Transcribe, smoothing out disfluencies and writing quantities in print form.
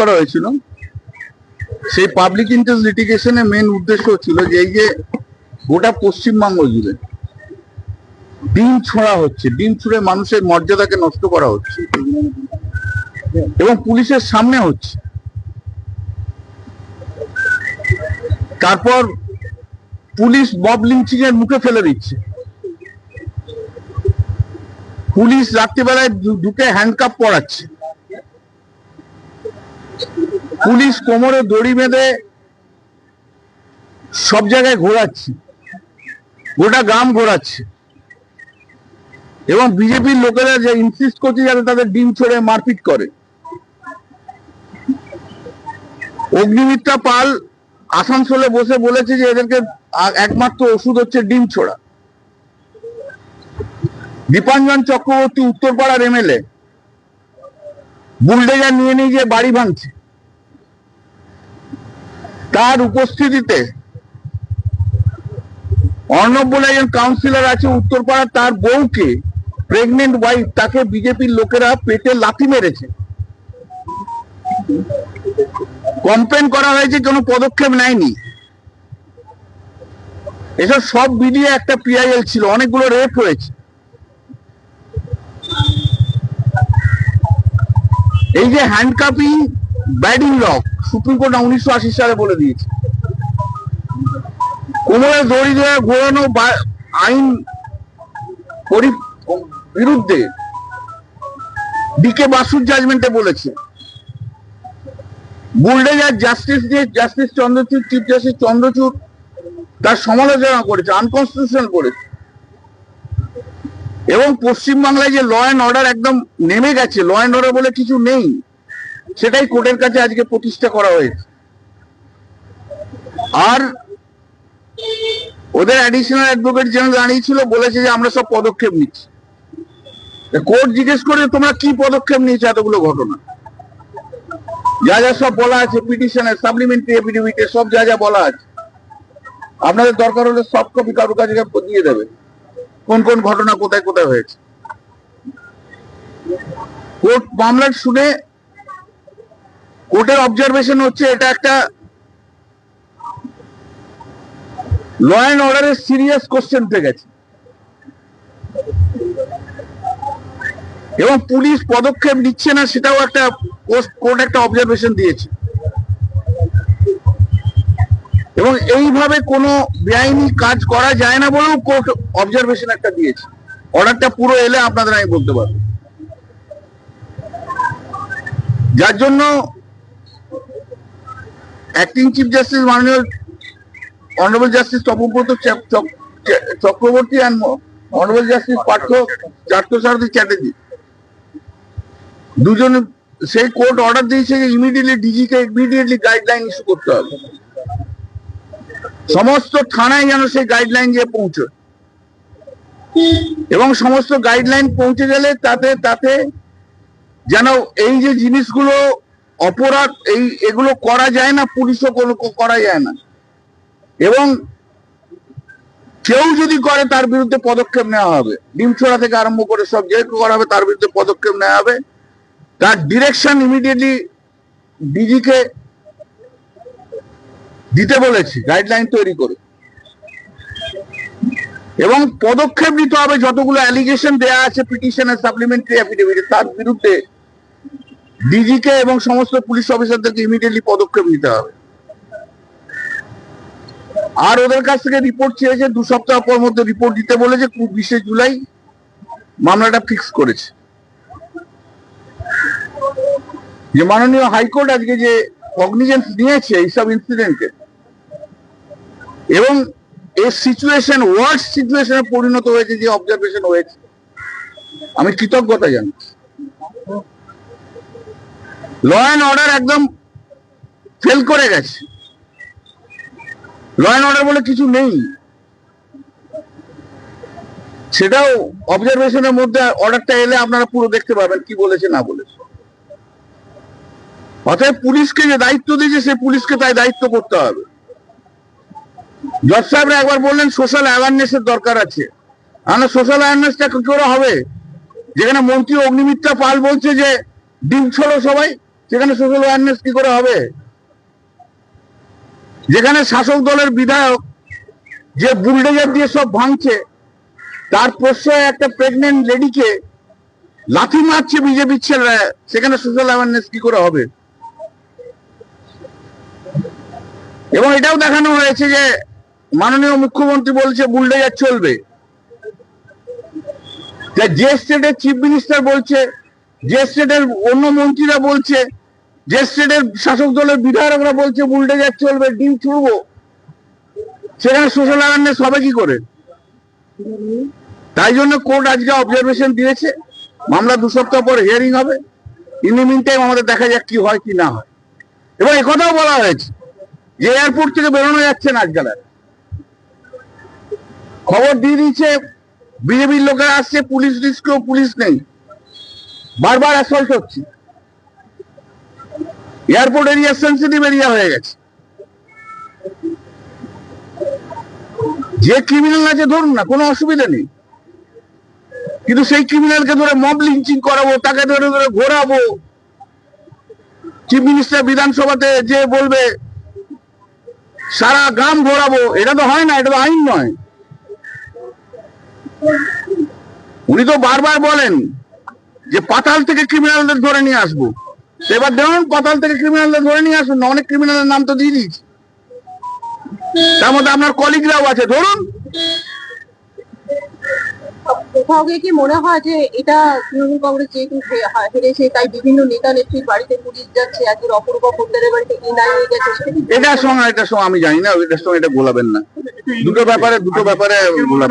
করা হয়েছিল, সেই পাবলিক ইন্টারেস্ট লিটিগেশনের মেন উদ্দেশ্য ছিল যে এই যে গোটা পশ্চিমবঙ্গ জুড়ে ডিম ছোঁড়া হচ্ছে, ডিম ছুঁড়ে মানুষের মর্যাদাকে নষ্ট করা হচ্ছে এবং পুলিশের সামনে হচ্ছে। তারপর পুলিশ মব লিঞ্চিং এর মুখে ফেলে দিচ্ছে। পুলিশ রাত্রিবেলায় ঢুকে হ্যান্ডকাপ পরাচ্ছে। পুলিশ কোমরে দড়ি বেঁধে সব জায়গায় ঘোরাচ্ছে, গোটা গ্রাম ঘোরাচ্ছে এবং বিজেপির লোকেরা যে ইনসিস্ট করছে যাতে তাদের ডিম ছড়ে মারপিট করে। অগ্নিমিত্রা পাল আসানসোলে বসে বলেছে যে এদেরকে একমাত্র ওষুধ হচ্ছে ডিম ছোড়া। দীপাঞ্জন চক্রবর্তী উত্তরপাড়ার এমএলএ বুলডোজার নিয়ে নিয়ে যে বাড়ি ভাঙছে, তার উপস্থিতিতে অর্ণব বলে একজন কাউন্সিলর আছে উত্তরপাড়ার, তার বউকে, প্রেগনেন্ট ওয়াইফ, তাকে বিজেপির লোকেরা পেটে লাথি মেরেছে। কমপ্লেন করা হয়েছে, কোনো পদক্ষেপ নেয়নি। এসব সব মিলিয়ে একটা পিআইএল ছিল, অনেকগুলো রেপ হয়েছে। এই যে হ্যান্ডকাপিং ব্যাডিং লক, সুপ্রিম কোর্ট 1980 সালে বলে দিয়েছে। কোমরে দড়ি দিয়ে ঘোরানো আইন বিরুদ্ধে ডিকে বাসুর জাজমেন্টে বলেছে। বুলডোজার জাস্টিস দিয়ে justice Chandrachud, chief justice Chandrachud তার সমালোচনা করেছে, আনকনস্টিটিউশনাল করেছে। এবং পশ্চিমবাংলায় যে ল অ্যান্ড অর্ডার একদম নেমে গেছে, ল অ্যান্ড অর্ডার বলে কিছু নেই, সেটাই কোর্টের কাছে আজকে প্রতিষ্ঠা করা হয়েছে। আর ওদের অ্যাডিশনাল অ্যাডভোকেট জেনারেল দাঁড়িয়েছিল, বলেছে যে আমরা সব পদক্ষেপ নিচ্ছি। কোর্ট জিজ্ঞেস করে তোমরা কি পদক্ষেপ নিয়েছো এতগুলো ঘটনা, যা যা সব বলা আছে পিটিশনের সাপ্লিমেন্টারি এফিডেভিটে, সব যা যা বলা আছে, আপনাদের দরকার হলে সফট কপি কারোর কাছে দিয়ে দেবে, কোন কোন ঘটনা কোথায় কোথায় হয়েছে। কোর্ট মামলা শুনে কোর্টের অবজারভেশন হচ্ছে এটা একটা ল অ্যান্ড অর্ডারের সিরিয়াস কোশ্চেন উঠে গেছে এবং পুলিশ পদক্ষেপ নিচ্ছে না, সেটাও একটা কোর্ট একটা অবজারভেশন দিয়েছে। এবং এইভাবে কোনো বেআইনি কাজ করা যায় না বলেও কোর্ট অবজারভেশন একটা দিয়েছে। অর্ডারটা পুরো এলে আপনাদের আমি বলতে পারবো। যার জন্য অ্যাক্টিং চিফ জাস্টিস মাননীয় honourable justice Tapabrata Chakraborty and honourable justice Parthasarathi Chatterjee দুজন, সেই কোর্ট অর্ডার দিয়েছে যে ইমিডিয়েটলি ডিজিকে ইমিডিয়েটলি গাইডলাইন ইস্যু করতে হবে, সমস্ত থানায় যেন সেই গাইডলাইন গিয়ে পৌঁছয় এবং সমস্ত গাইডলাইন পৌঁছে গেলে তাতে যেন এই যে জিনিসগুলো অপরাধ, এগুলো করা যায় না, পুলিশও কোনো করা যায় না, এবং কেউ যদি করে তার বিরুদ্ধে পদক্ষেপ নেওয়া হবে। ডিম ছোড়া থেকে আরম্ভ করে সব যে করা হবে তার বিরুদ্ধে পদক্ষেপ নেওয়া হবে। তার ডিরেকশন ইমিডিয়েটলি ডিজিকে দিতে বলেছি, গাইডলাইন তৈরি করে, এবং পদক্ষেপ নিতে হবে যতগুলো অ্যালিগেশন দেয়া আছে পিটিশনের সাপ্লিমেন্টারি অ্যাফিডেভিটে, তার বিরুদ্ধে ডিজিকে এবং সমস্ত পুলিশ অফিসারদেরকে ইমিডিয়েটলি পদক্ষেপ নিতে হবে। আর ওদের কাছ থেকে রিপোর্ট চেয়েছে, 2 সপ্তাহ পর মধ্যে রিপোর্ট দিতে বলেছে। 20 জুলাই মামলাটা ফিক্স করেছে। যে মাননীয় হাইকোর্ট আজকে যে কগনিজেন্স নিয়েছে এইসব ইনসিডেন্টে এবং এই সিচুয়েশন ওয়ার্স্ট সিচুয়েশনে পরিণত হয়েছে, যে অবজারভেশন হয়েছে, আমি কৃতজ্ঞতা জানাচ্ছি। ল অ্যান্ড অর্ডার একদম ফেল করে গেছে, ল অ্যান্ড অর্ডার বলে কিছু নেই, সেটাও অবজারভেশনের মধ্যে অর্ডারটা এলে আপনারা পুরো দেখতে পাবেন কি বলেছে না বলেছে। অতএব পুলিশকে যে দায়িত্ব দিয়েছে সে পুলিশকে তাই দায়িত্ব করতে হবে। জজ সাহেবরা একবার বললেন সোশ্যাল অ্যাওয়ারনেস এর দরকার আছে। আমরা সোশ্যাল অ্যাওয়ারনেসটা কি করে হবে যেখানে মন্ত্রী অগ্নিমিত্রা পাল বলছে যে ডিম ছোড়ো সবাই, সেখানে সোশ্যাল অ্যাওয়ারনেস কি করে হবে? যেখানে শাসক দলের বিধায়ক যে বুলডোজার দিয়ে সব ভাঙছে, তার প্রশ্রয়ে একটা প্রেগনেন্ট লেডিকে লাথি মারছে বিজেপি ছেলেরা, সেখানে সোশ্যাল অ্যাওয়ারনেস কি করে হবে? এবং এটাও দেখানো হয়েছে যে মাননীয় মুখ্যমন্ত্রী বলছে বুলডোজার চলবে, যে স্টেটের চিফ মিনিস্টার বলছে, যে স্টেটের অন্য মন্ত্রীরা বলছে, যে স্টেটের শাসক দলের বিধায়করা বলছে বুলডোজার চলবে, ডিম ছুড়বো, সেখানে সোশ্যাল অ্যাওয়ারনেস হবে কি করে? তাই জন্য কোর্ট আজকে অবজারভেশন দিয়েছে, মামলা 2 সপ্তাহ পর হিয়ারিং হবে। ইন দ্য মিন টাইম আমাদের দেখা যাক কি হয় কি না হয়। এবং একথাও বলা হয়েছে যে এয়ারপোর্ট থেকে বেরোনো যাচ্ছে না আজকাল। খবর দিয়ে দিয়েছে বিজেপির লোকেরা আসছে, পুলিশ রিস্কেও পুলিশ নেই, বারবার অ্যাসল্ট হচ্ছে, এয়ারপোর্ট এরিয়া সেন্সিটিভ এরিয়া হয়ে গেছে। যে ক্রিমিনাল আছে ধরুন না, কোনো অসুবিধা নেই, কিন্তু সেই ক্রিমিনালকে ধরে মব লিঞ্চিং করাবো, তাকে ধরে ধরে ঘোরাবো, চিফ মিনিস্টার বিধানসভাতে যে বলবে সারা গ্রাম ঘোরাবো, এটা তো হয় না, এটা তো আইন নয়। উনি তো বারবার বলেন যে পাতাল থেকে ক্রিমিনালদের ধরে নিয়ে আসবো, এবার দেখুন পাতাল থেকে ক্রিমিনালদের ধরে নিয়ে আসুন না, অনেক ক্রিমিনালের নাম তো দিয়ে দিয়েছি, তার মধ্যে আপনার কলিগরাও আছে, ধরুন। কোথাও গিয়ে কি মনে হয় যে এটা তৃণমূল কংগ্রেস যেহেতু হেরেছে, তাই বিভিন্ন নেতা নেত্রীর বাড়িতে পুলিশ যাচ্ছে, আজকের অপূর্ব পোদ্দারের বাড়িতে এনআইএ হয়ে গেছে, এটার সঙ্গে আমি জানি না, এটার সঙ্গে এটা গোলাবেন না, দুটো ব্যাপারে গোলাবেন।